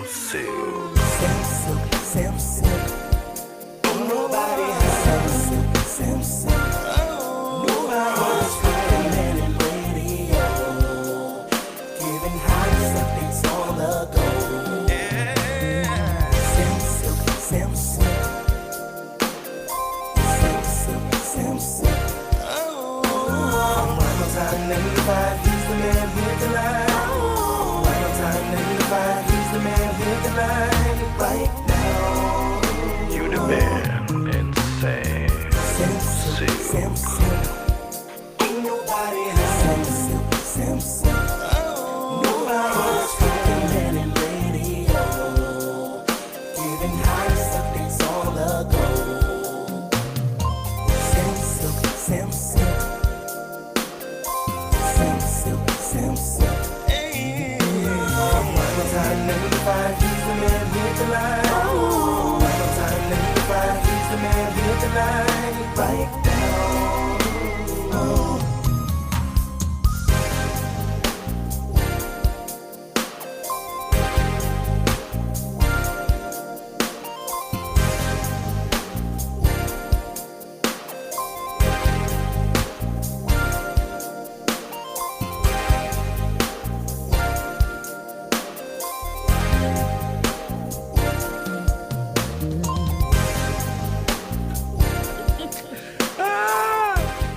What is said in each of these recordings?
Silk. Sam Silk. Ain't nobody has Sam Silk. Nobody has recommended radio. Giving high updates on the go. Sam Silk. Sam Silk. Right on time, 95, he's the man here tonight. Right on time, 95, he's the man here tonight. Right now. You the man and Sam Silk. Ain't nobody has Sam Silk. Nobody has recommended radio. Giving high updates on the go. Sam Silk. Sam Silk. Hey, right on time, 95, he's the man here tonight. Right on time, 95, he's the man here tonight. Right now.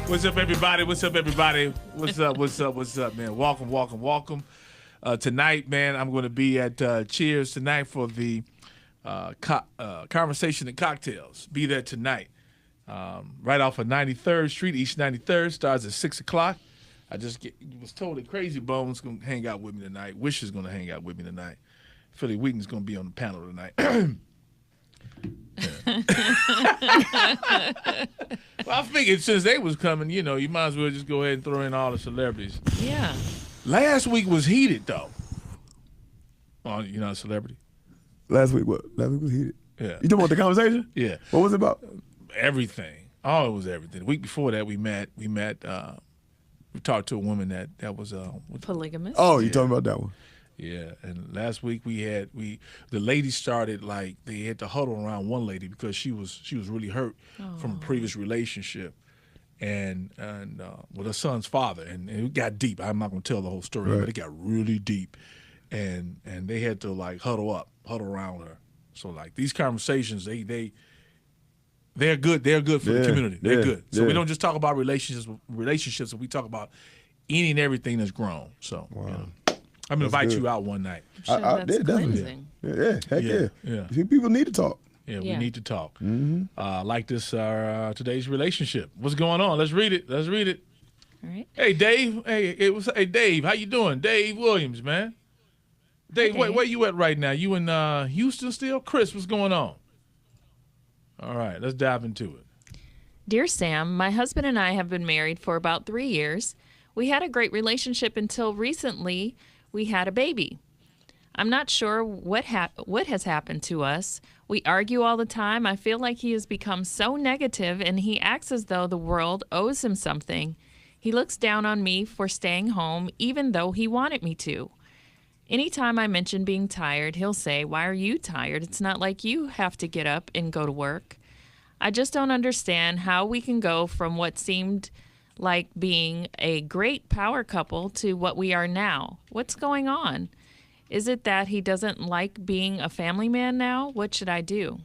What's up, everybody? What's up, everybody? What's up? What's up? What's up, man? Welcome. Tonight, man, I'm going to be at Cheers tonight for the Conversation and Cocktails. Be there tonight. Right off of 93rd Street, East 93rd. Starts at 6 o'clock. I just was told that Crazy Bones going to hang out with me tonight. Wish is going to hang out with me tonight. Philly Wheaton's going to be on the panel tonight. Well, I figured since they was coming, you might as well just go ahead and throw in all the celebrities. Yeah. Last week was heated, though. Oh, you're not a celebrity? Last week what? Last week was heated. Yeah. You talking about the conversation? Yeah. What was it about? Everything. Oh, it was everything. The week before that, we talked to a woman that was Polygamous. Oh, you talking about that one? Yeah, and last week the ladies started like they had to huddle around one lady because she was really hurt from a previous relationship, and with her son's father, and it got deep. I'm not gonna tell the whole story, Right. but it got really deep, and they had to like huddle around her. So like these conversations, they're good. They're good for the community. They're good. So we don't just talk about relationships. We talk about any and everything that's grown. So. Wow. I'm going to invite good. you out one night. Sure, that's definitely. cleansing. Yeah, heck yeah. Yeah. People need to talk. Yeah, we Yeah. need to talk. Like this, today's relationship. What's going on? Let's read it. All right. Hey, Dave. Hey, Dave. How you doing? Dave Williams, man. Dave, Dave. where you at right now? You in Houston still? Chris, what's going on? All right, let's dive into it. Dear Sam, my husband and I have been married for about 3 years. We had a great relationship until recently we had a baby. I'm not sure what has happened to us. We argue all the time. I feel like he has become so negative and he acts as though the world owes him something. He looks down on me for staying home even though he wanted me to. Anytime I mention being tired, he'll say, "Why are you tired? It's not like you have to get up and go to work." I just don't understand how we can go from what seemed like being a great power couple to what we are now. What's going on? Is it that he doesn't like being a family man now? What should I do?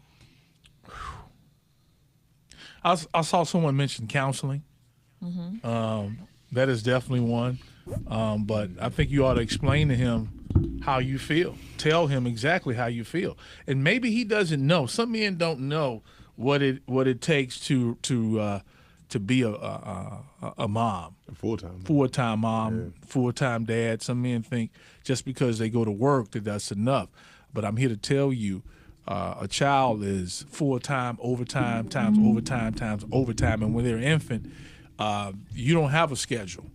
I saw someone mention counseling. That is definitely one. But I think you ought to explain to him how you feel. Tell him exactly how you feel. And maybe he doesn't know. Some men don't know what it takes to be a mom, full-time mom, full-time dad. Some men think just because they go to work that's enough. But I'm here to tell you, a child is full-time, overtime, times overtime, times overtime. And when they're an infant, you don't have a schedule.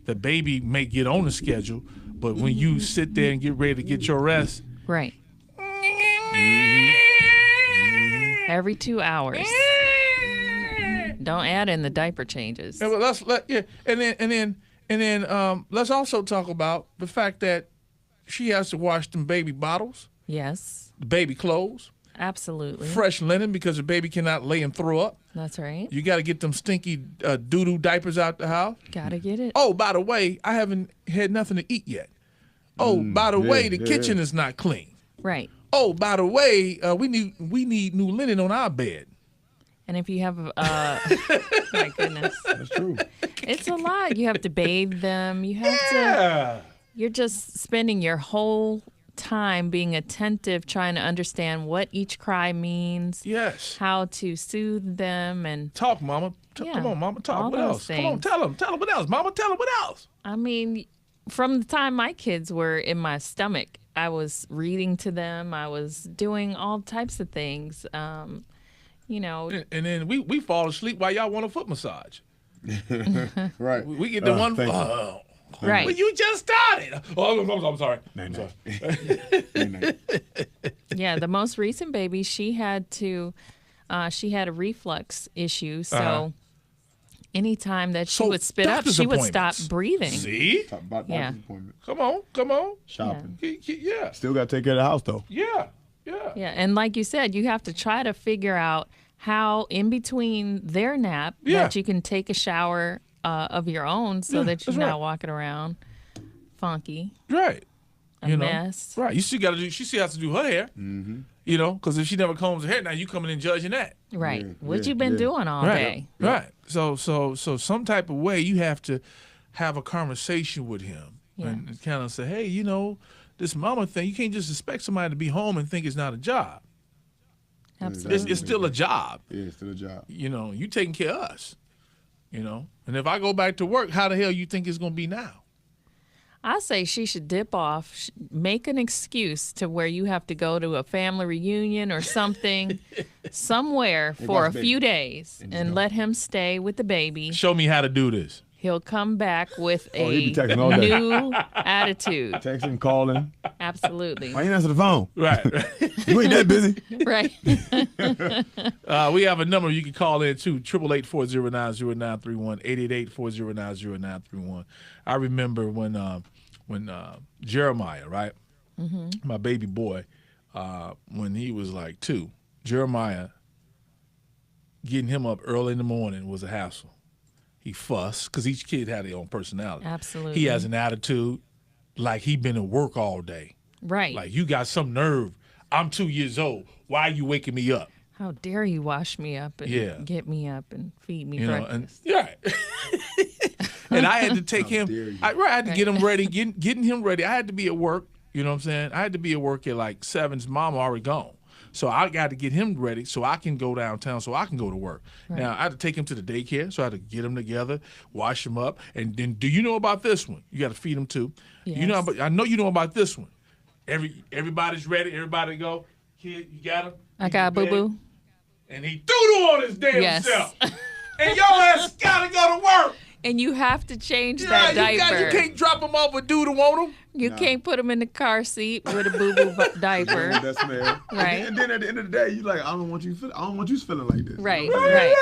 The baby may get on the schedule, but when you sit there and get ready to get your rest, Right. Every 2 hours. Don't add in the diaper changes. and then let's also talk about the fact that she has to wash them baby bottles. Yes, baby clothes, absolutely. fresh linen because the baby cannot lay and throw up. That's right. You got to get them stinky doo-doo diapers out the house. Gotta get it. Oh, by the way, I haven't had nothing to eat yet. Oh, by the way, the kitchen is not clean. Right. Oh, by the way, we need new linen on our bed. And if you have, my goodness, That's true. it's a lot. You have to bathe them. You have to. Yeah. You're just spending your whole time being attentive, trying to understand what each cry means, Yes. how to soothe them, and Talk, Mama. Yeah, Come on, Mama. Talk. all What those else? Come on, things. tell them. Tell them what else. Mama, tell them what else. I mean, from the time my kids were in my stomach, I was reading to them. I was doing all types of things. You know, And then we fall asleep while y'all want a foot massage. Right. We get the one. Thank you. Oh, right? well, you just started. Oh, I'm sorry. Nay, I'm nay. sorry. Nay, nay. Yeah, the most recent baby, she had a reflux issue, so anytime that she So would spit up, doctor's she would stop appointments. breathing. See? Talk about Yeah. doctor's appointment. Come on. Shopping. Yeah. Still got to take care of the house, though. Yeah. Yeah, and like you said, you have to try to figure out how in between their nap Yeah. that you can take a shower of your own so Yeah, that you're that's not right. walking around funky, Right. a mess. Right. You still got to do. She still has to do her hair. Mm-hmm. You know, because if she never combs her hair, now you coming in judging that. Right. Yeah, What yeah, you been yeah. doing all Right. day? Right. So some type of way you have to have a conversation with him and kind of say, hey, you know, this mama thing, you can't just expect somebody to be home and think it's not a job. Absolutely. It's still a job. Yeah, it's still a job. You know, you taking care of us. You know, and if I go back to work, how the hell you think it's gonna be now? I say she should dip off, make an excuse to where you have to go to a family reunion or something somewhere for a watch baby. few days and let him stay with the baby. Show me how to do this. He'll come back with Oh, he a be texting all day. new attitude. Texting, calling. Absolutely. Why you answer the phone? Right. You ain't that busy. Right. We have a number you can call in too, 888-409-0931, 888-409-0931. I remember when Jeremiah, right, my baby boy, when he was like 2, Jeremiah, getting him up early in the morning was a hassle. He fussed because each kid had their own personality. Absolutely. He has an attitude like he been at work all day. Right. Like, you got some nerve. I'm 2 years old. Why are you waking me up? How dare you wash me up and Yeah. get me up and feed me You know, and breakfast? yeah. And I had to take him. dare you. I had to get him ready, getting him ready. I had to be at work. You know what I'm saying? I had to be at work at like 7's mom already gone. So I got to get him ready so I can go downtown so I can go to work. Now, I had to take him to the daycare, so I had to get him together, wash him up. And then, do you know about this one? You got to feed him too. You know, Yes. I know you know about this one. Everybody's ready. Everybody go. Kid, you got him? I got boo boo. And he doodle on his damn Yes. self. And your ass got to go to work. And you have to change Yeah, that you diaper. can't drop him off a doodle on him. You can't put him in the car seat with a boo boo diaper. That smell. Right. And then at the end of the day, you like, I don't want you feeling like this. Right, right.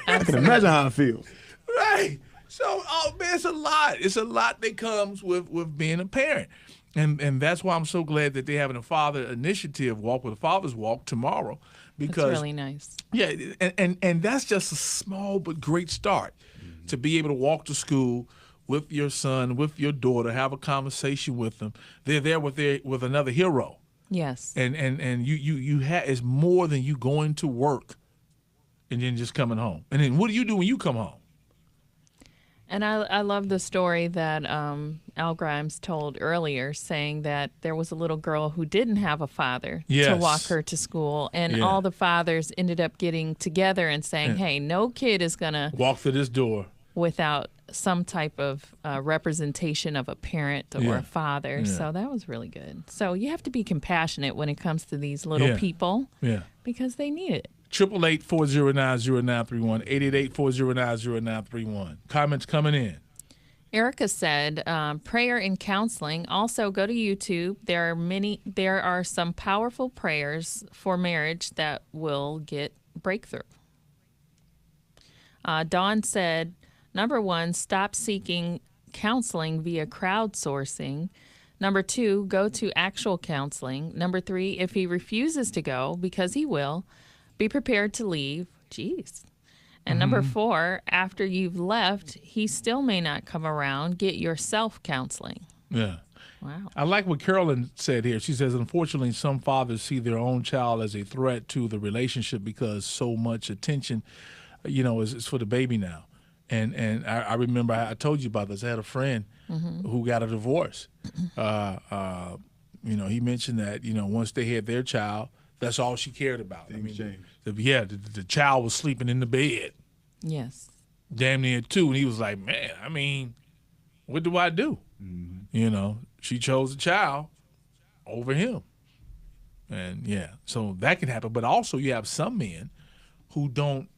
I can imagine how it feels. Right. So, oh man, it's a lot. It's a lot that comes with being a parent. And that's why I'm so glad that they're having a father initiative, Walk with the Fathers Walk, tomorrow. It's Because really nice. yeah, and that's just a small but great start to be able to walk to school with your son, with your daughter, have a conversation with them. They're there with another hero. Yes. And you it's more than you going to work and then just coming home. And then what do you do when you come home? And I love the story that Al Grimes told earlier, saying that there was a little girl who didn't have a father to Yes. walk her to school. And Yeah. all the fathers ended up getting together and saying, hey, no kid is going to, Walk through this door. without some type of representation of a parent or Yeah. a father. Yeah. So that was really good. So you have to be compassionate when it comes to these little Yeah. people Yeah. because they need it. 888-409-0931, 888-409-0931. Comments coming in. Erica said, prayer and counseling. Also, go to YouTube. There are some powerful prayers for marriage that will get breakthrough. Dawn said, number 1, stop seeking counseling via crowdsourcing. Number 2, go to actual counseling. Number 3, if he refuses to go, because he will, be prepared to leave. Jeez. And number 4, after you've left, he still may not come around. Get yourself counseling. Yeah. Wow. I like what Carolyn said here. She says, unfortunately, some fathers see their own child as a threat to the relationship because so much attention, is for the baby now. And I remember I told you about this. I had a friend who got a divorce. He mentioned that, once they had their child, that's all she cared about. The child was sleeping in the bed. Yes. Damn near 2. And he was like, man, what do I do? She chose the child over him. And so that can happen. But also you have some men who don't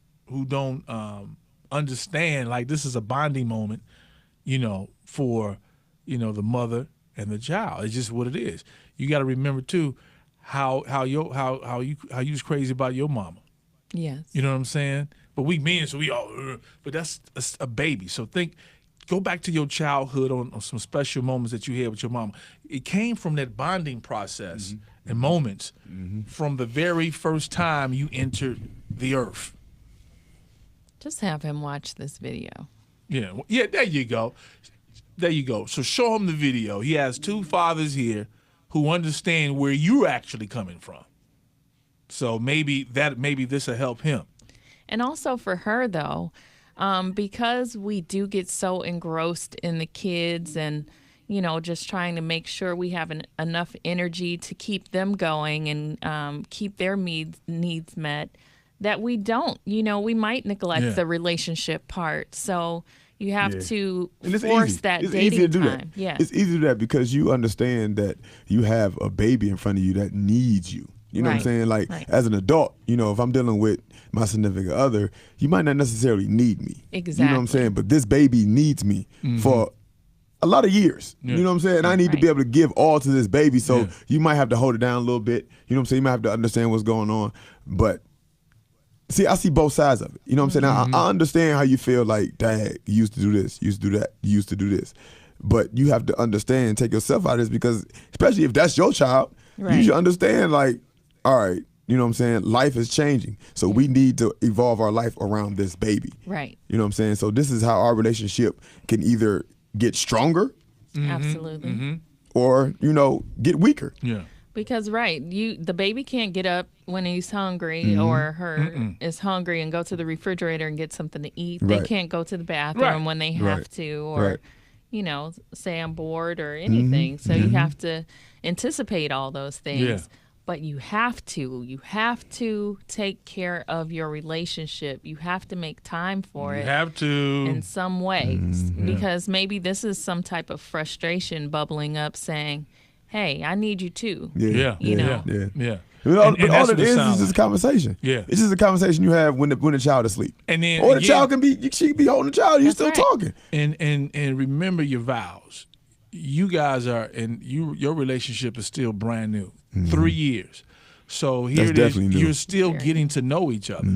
understand, like, this is a bonding moment, for, the mother and the child. It's just what it is. You got to remember too how you was crazy about your mama. Yes. You know what I'm saying? But we men, so we all, but that's a baby. So go back to your childhood on some special moments that you had with your mama. It came from that bonding process and moments from the very first time you entered the earth. Just have him watch this video. Yeah, there you go. So show him the video. He has 2 fathers here who understand where you're actually coming from. So maybe this will help him. And also for her, though, because we do get so engrossed in the kids and, just trying to make sure we have enough energy to keep them going and keep their needs met, that we don't. We might neglect the relationship part. So you have to force that it's dating easy to do time. That. Yeah. It's easy to do that because you understand that you have a baby in front of you that needs you. You know what I'm saying? Like, as an adult, if I'm dealing with my significant other, you might not necessarily need me. Exactly. You know what I'm saying? But this baby needs me for a lot of years. Yeah. You know what I'm saying? I need to be able to give all to this baby. So you might have to hold it down a little bit. You know what I'm saying? You might have to understand what's going on. But see, I see both sides of it. You know what I'm saying? I understand how you feel like, dad, you used to do this, you used to do that, you used to do this. But you have to understand, take yourself out of this because, especially if that's your child, you should understand, like, all right, you know what I'm saying? Life is changing. So we need to evolve our life around this baby. Right. You know what I'm saying? So this is how our relationship can either get stronger Absolutely. or, get weaker. Yeah. Because the baby can't get up when he's hungry or her is hungry and go to the refrigerator and get something to eat. They Right. can't go to the bathroom when they have to, or say I'm bored or anything. So you have to anticipate all those things. Yeah. But you have to take care of your relationship. You have to make time for You it have to. in some ways because maybe this is some type of frustration bubbling up saying, hey, I need you too. Yeah. You know. Yeah. And But all that's it what it is sounds just a conversation. Yeah. It's just a conversation you have when the child is asleep. And then Or the again- child she can be holding the child, you That's still right. talking. And remember your vows. You guys your relationship is still brand new. 3 years. So here That's it is. definitely new. You're still getting to know each other.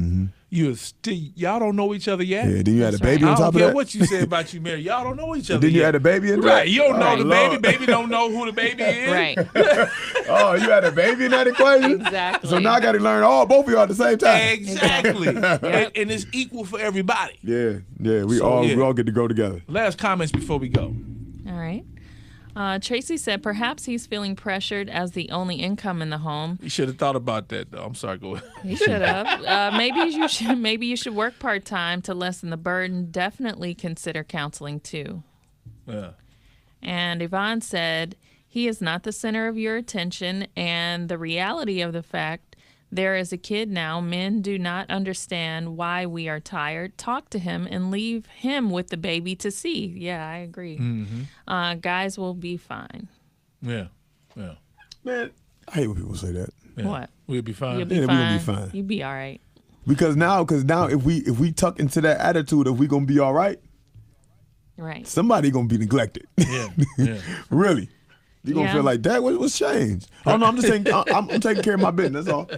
Y'all don't know each other yet. Yeah, then you had a That's right. baby I on don't top of care that. what you say about you married. Y'all don't know each other And then you yet. had a baby in that? Right. You don't know Oh, the Lord. baby. Baby don't know who the baby is. Right. Oh, you had a baby in that equation? Exactly. So now I got to learn both of y'all at the same time. Exactly. And it's equal for everybody. Yeah. We So, all get to go together. Last comments before we go. All right. Tracy said perhaps he's feeling pressured as the only income in the home. You should have thought about that, though. I'm sorry. Go ahead. He should have. Maybe you should work part-time to lessen the burden. Definitely consider counseling too. Yeah. And Yvonne said he is not the center of your attention, and the reality of the fact there is a kid now. Men do not understand why we are tired. Talk to him and leave him with the baby to see. Yeah, I agree. Guys will be fine. Yeah. Man, I hate when people say that. Yeah. What? We'll be fine. You'll be Yeah, we fine. gonna be fine. You'll be all right. Because now if we tuck into that attitude of we gonna be all right, Right. somebody gonna be neglected. Yeah. Really. You're gonna Yeah. feel like, Dad, what's changed? Oh no, I'm just saying I'm taking care of my business, that's all.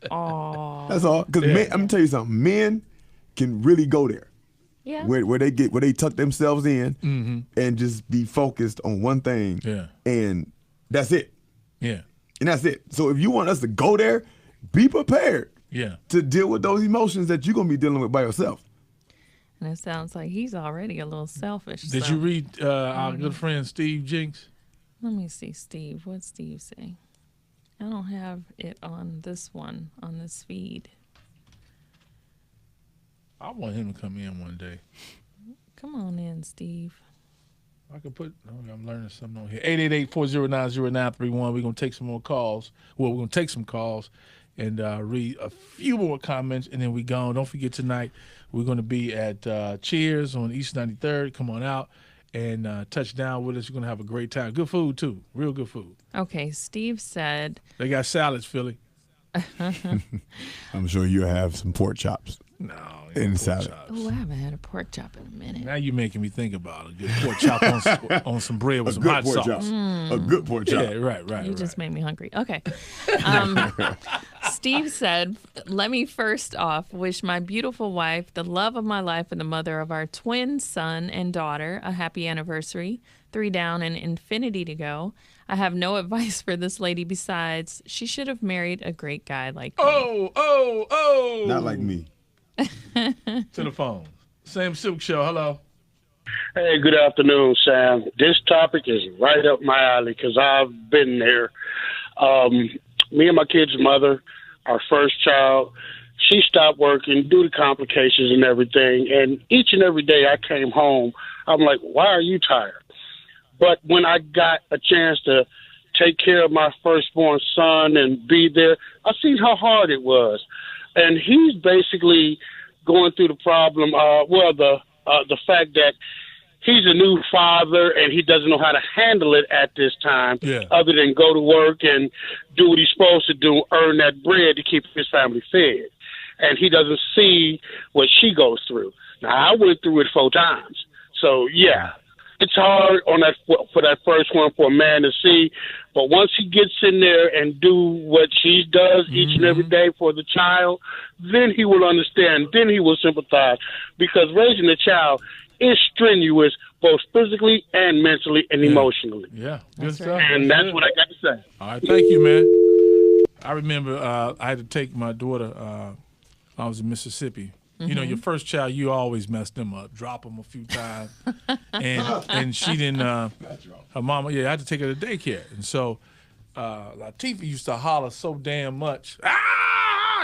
Oh. That's all. Because I'm gonna tell you something, men can really go there. Yeah. Where they tuck themselves in and just be focused on one thing. Yeah. And That's it. Yeah. And that's it. So if you want us to go there, be prepared Yeah. to deal with those emotions that you're going to be dealing with by yourself. And it sounds like he's already a little selfish. Did so. you read our good friend Steve Jinks? Let me see, Steve. What'd Steve say? I don't have it on this one, on this feed. I want him to come in one day. Come on in, Steve. I could put, I'm learning something on here. 888-409-0931. We're going to take some more calls. Well, we're going to take some calls and read a few more comments, and then we gone. Don't forget tonight, we're going to be at Cheers on East 93rd. Come on out and touch down with us. You're going to have a great time. Good food, too. Real good food. Okay, Steve said, They got salads, Philly. I'm sure you'll have some pork chops. No. And pork salad. chops. oh, I haven't had a pork chop in a minute. Now you're making me think about a good pork chop on some bread with some good hot pork sauce. chop. A good pork chop. Yeah, right. You just made me hungry. Okay. Steve said, let me first off wish my beautiful wife, the love of my life, and the mother of our twin son and daughter a happy anniversary. 3 down and infinity to go. I have no advice for this lady besides she should have married a great guy like me. Oh. Not like me. To the phone. Sam Silk Show. Hello. Hey, good afternoon, Sam. This topic is right up my alley because I've been there. Me and my kid's mother, our first child, she stopped working due to complications and everything. And each and every day I came home, I'm like, why are you tired? But when I got a chance to take care of my firstborn son and be there, I seen how hard it was. And he's basically going through the problem, the fact that he's a new father and he doesn't know how to handle it at this time, other than go to work and do what he's supposed to do, earn that bread to keep his family fed. And he doesn't see what she goes through. Now, I went through it 4 times. So, yeah, it's hard on that for that first one for a man to see. But once he gets in there and do what she does each and every day for the child, then he will understand. Then he will sympathize. Because raising a child is strenuous, both physically and mentally and emotionally. Yeah, good stuff. And that's what I got to say. All right, thank you, man. I remember I had to take my daughter. I was in Mississippi. You know, your first child, you always mess them up, drop them a few times, and she didn't. Her mama, I had to take her to daycare, and so Latifah used to holler so damn much.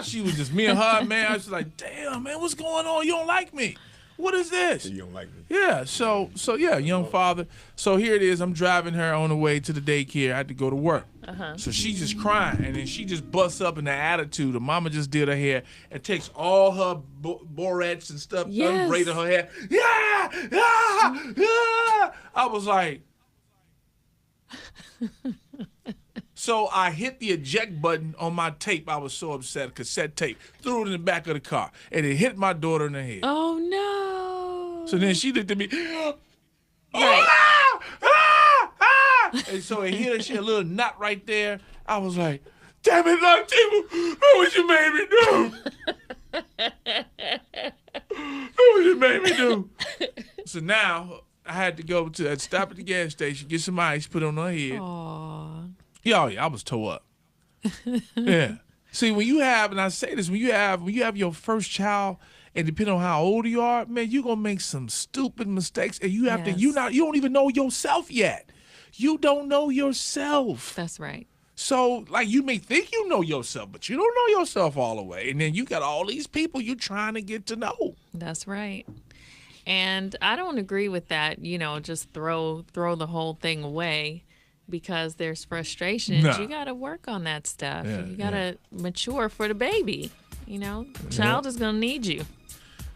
She was just me and her, man. I was like, damn, man, what's going on? You don't like me? What is this? You don't like me. Yeah, so yeah, young father. So here it is. I'm driving her on the way to the daycare. I had to go to work. So she's just crying, and then she just busts up in the attitude. The mama just did her hair and takes all her borettes and stuff, unbraided her hair. Yeah. I was like, so I hit the eject button on my tape. I was so upset, cassette tape, threw it in the back of the car, and it hit my daughter in the head. Oh, no. So then she looked at me. Right. And so it hit her. She had a little knot right there. I was like, damn it, Latifah, look what you made me do. Look what you made me do. So now I had to go to stop at the gas station, get some ice, put on her head. Aw. Yeah, I was tore up. Yeah. See, when you have, and I say this, when you have your first child, and depending on how old you are, man, you're gonna make some stupid mistakes, and you have to. You don't even know yourself yet. You don't know yourself. That's right. So, like, you may think you know yourself, but you don't know yourself all the way. And then you got all these people you're trying to get to know. That's right. And I don't agree with that, just throw the whole thing away because there's frustrations. Nah. You got to work on that stuff. Yeah, you got to mature for the baby. Child is going to need you.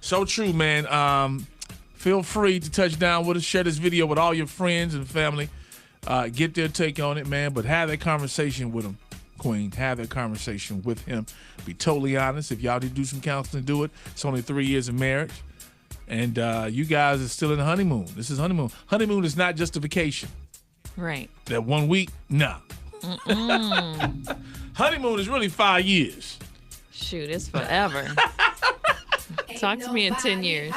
So true, man. Feel free to touch down with us. Share this video with all your friends and family. Get their take on it, man. But have that conversation with them, Queen. Have that conversation with him. Be totally honest. If y'all need to do some counseling, do it. It's only 3 years of marriage. And you guys are still in the honeymoon. This is honeymoon. Honeymoon is not just a vacation. Right. That 1 week, nah. Honeymoon is really 5 years. Shoot, it's forever. Talk to me in 10 years.